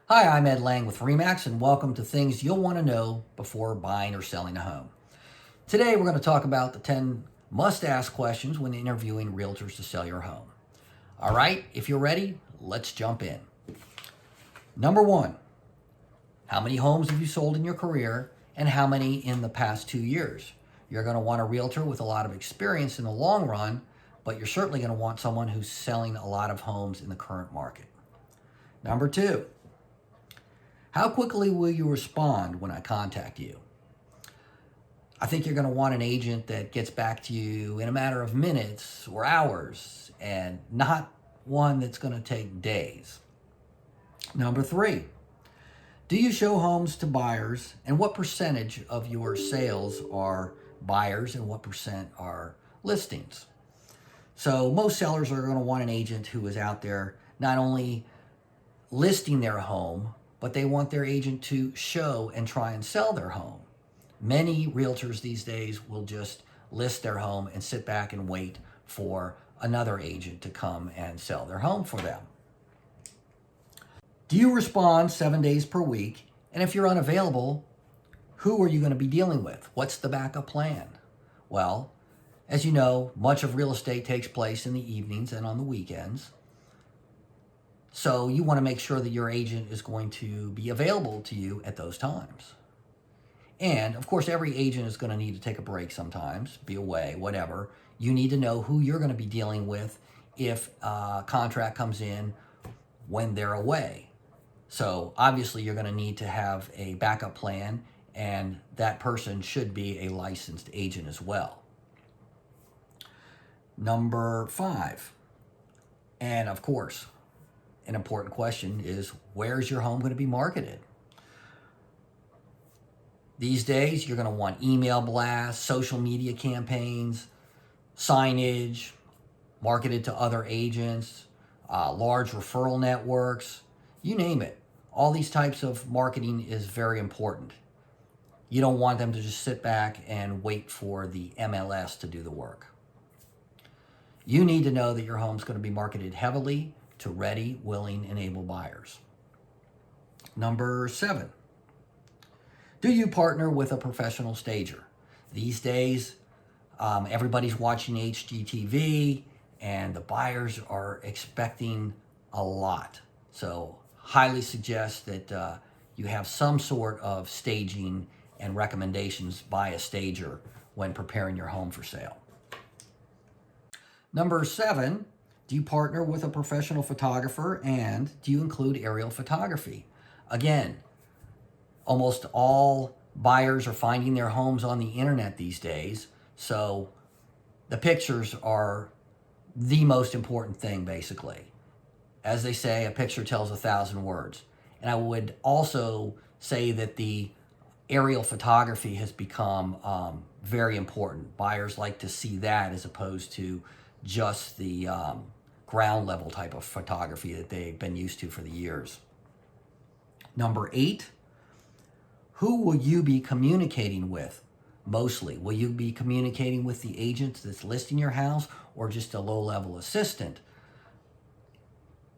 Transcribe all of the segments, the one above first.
Hi, I'm Ed Lang with REMAX, and welcome to things you'll want to know before buying or selling a home. Today, we're going to talk about the 10 must ask questions when interviewing realtors to sell your home. All right, if you're ready, let's jump in. Number one, how many homes have you sold in your career and how many in the past 2 years? You're going to want a realtor with a lot of experience in the long run, but you're certainly going to want someone who's selling a lot of homes in the current market. Number two, how quickly will you respond when I contact you? I think you're going to want an agent that gets back to you in a matter of minutes or hours and not one that's going to take days. Number three, do you show homes to buyers, and what percentage of your sales are buyers and what percent are listings? So most sellers are going to want an agent who is out there not only listing their home, but they want their agent to show and try and sell their home. Many realtors these days will just list their home and sit back and wait for another agent to come and sell their home for them. Do you respond 7 days per week? And if you're unavailable, who are you going to be dealing with? What's the backup plan? Well, as you know, much of real estate takes place in the evenings and on the weekends. So you want to make sure that your agent is going to be available to you at those times. And of course, every agent is going to need to take a break sometimes, be away, whatever. You need to know who you're going to be dealing with if a contract comes in when they're away. So obviously, you're going to need to have a backup plan, and that person should be a licensed agent as well. Number five, and of course, an important question is, where's your home going to be marketed? These days, you're going to want email blasts, social media campaigns, signage, marketed to other agents, large referral networks, you name it. All these types of marketing is very important. You don't want them to just sit back and wait for the MLS to do the work. You need to know that your home's going to be marketed heavily to ready, willing, and able buyers. Number seven, do you partner with a professional stager? These days, everybody's watching HGTV, and the buyers are expecting a lot. So, highly suggest that you have some sort of staging and recommendations by a stager when preparing your home for sale. Number seven, do you partner with a professional photographer, and do you include aerial photography? Again, almost all buyers are finding their homes on the internet these days, so the pictures are the most important thing, basically. As they say, a picture tells 1,000 words. And I would also say that the aerial photography has become very important. Buyers like to see that as opposed to just the ground level type of photography that they've been used to for the years. Number eight, who will you be communicating with mostly? Will you be communicating with the agent that's listing your house or just a low-level assistant?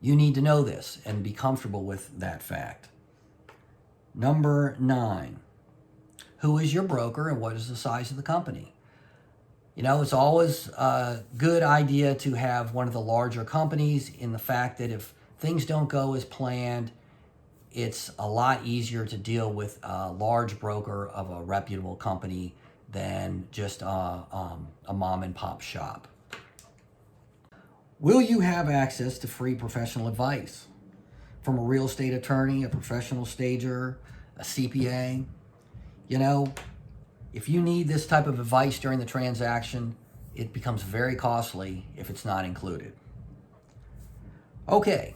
You need to know this and be comfortable with that fact. Number nine, who is your broker and what is the size of the company? You know, it's always a good idea to have one of the larger companies, in the fact that if things don't go as planned, it's a lot easier to deal with a large broker of a reputable company than just a mom and pop shop. Will you have access to free professional advice from a real estate attorney, a professional stager, a CPA? You know, if you need this type of advice during the transaction, it becomes very costly if it's not included. Okay,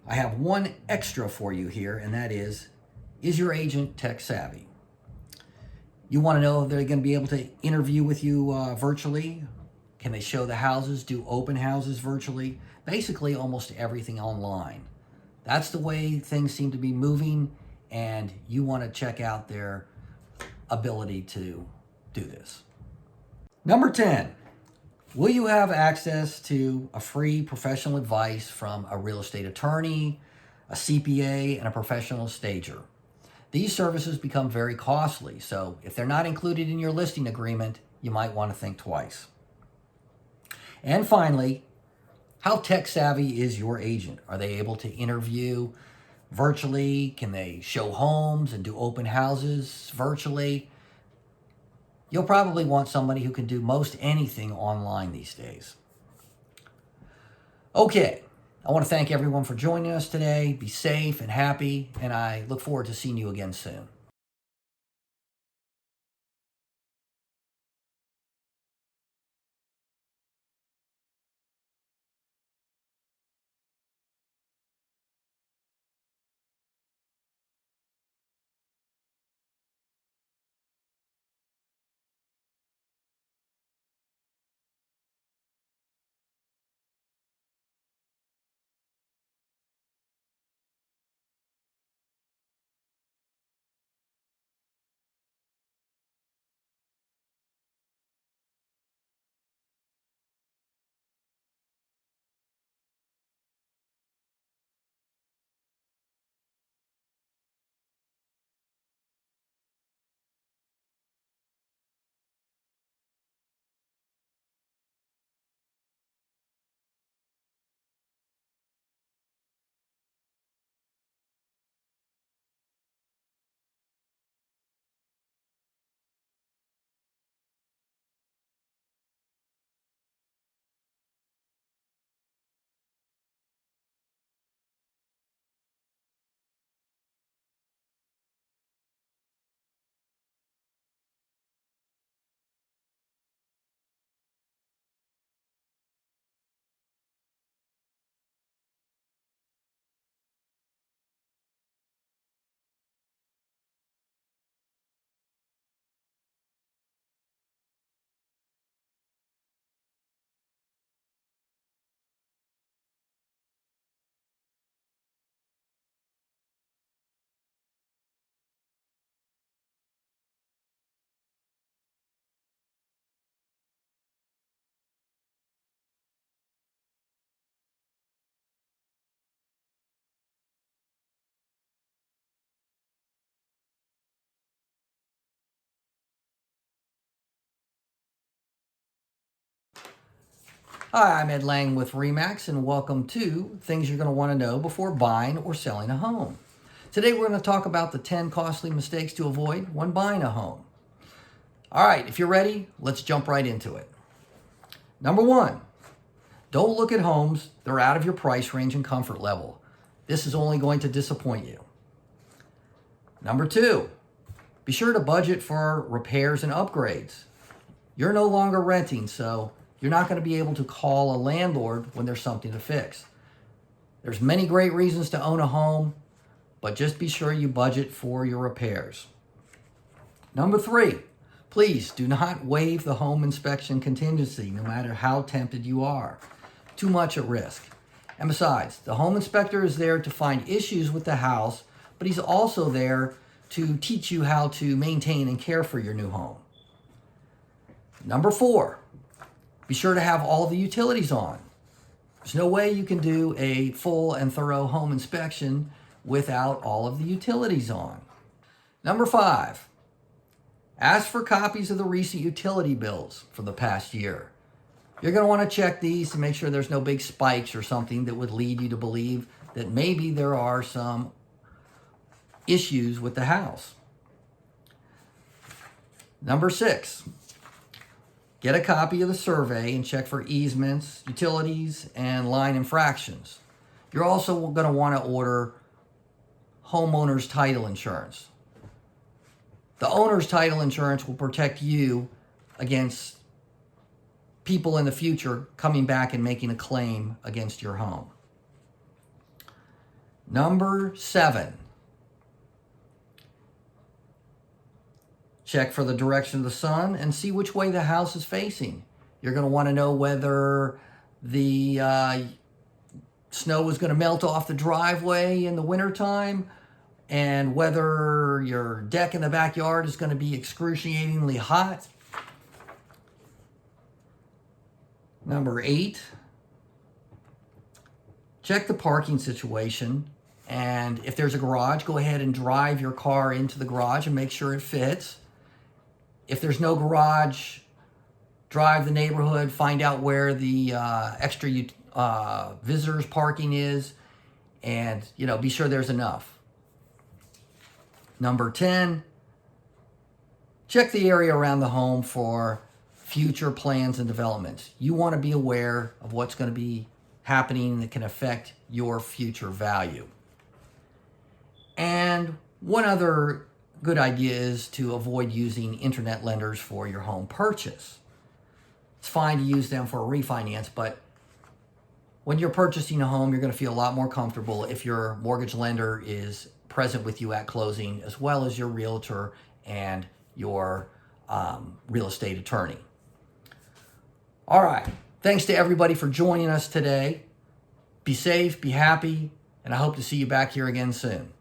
I have one extra for you here, and that is your agent tech savvy? You want to know if they're going to be able to interview with you virtually? Can they show the houses, do open houses virtually? Basically, almost everything online. That's the way things seem to be moving, and you want to check out their ability to do this. Number 10, will you have access to a free professional advice from a real estate attorney, a CPA, and a professional stager. These services become very costly, so if they're not included in your listing agreement, you might want to think twice. And finally, how tech savvy is your agent? Are they able to interview virtually? Can they show homes and do open houses virtually? You'll probably want somebody who can do most anything online these days. Okay, I want to thank everyone for joining us today. Be safe and happy, and I look forward to seeing you again soon. Hi, I'm Ed Lang with REMAX, and welcome to Things You're going to want to know before buying or selling a home. Today we're going to talk about the 10 costly mistakes to avoid when buying a home. All right, if you're ready, let's jump right into it. Number one, don't look at homes that are out of your price range and comfort level. This is only going to disappoint you. Number two, be sure to budget for repairs and upgrades. You're no longer renting, so you're not going to be able to call a landlord when there's something to fix. There's many great reasons to own a home, but just be sure you budget for your repairs. Number three, please do not waive the home inspection contingency, no matter how tempted you are. Too much at risk. And besides, the home inspector is there to find issues with the house, but he's also there to teach you how to maintain and care for your new home. Number four, be sure to have all of the utilities on. There's no way you can do a full and thorough home inspection without all of the utilities on. Number five, ask for copies of the recent utility bills for the past year. You're going to want to check these to make sure there's no big spikes or something that would lead you to believe that maybe there are some issues with the house. Number six, get a copy of the survey and check for easements, utilities, and line infractions. You're also going to want to order homeowner's title insurance. The owner's title insurance will protect you against people in the future coming back and making a claim against your home. Number seven, check for the direction of the sun and see which way the house is facing. You're going to want to know whether the snow is going to melt off the driveway in the wintertime, and whether your deck in the backyard is going to be excruciatingly hot. Number eight, check the parking situation And if there's a garage, go ahead and drive your car into the garage and make sure it fits. If there's no garage, drive the neighborhood, find out where the extra visitors parking is, and be sure there's enough. Number 10, check the area around the home for future plans and developments. You want to be aware of what's going to be happening that can affect your future value. And one other good idea is to avoid using internet lenders for your home purchase. It's fine to use them for a refinance, but when you're purchasing a home, you're going to feel a lot more comfortable if your mortgage lender is present with you at closing, as well as your realtor and your real estate attorney. All right. Thanks to everybody for joining us today. Be safe, be happy, and I hope to see you back here again soon.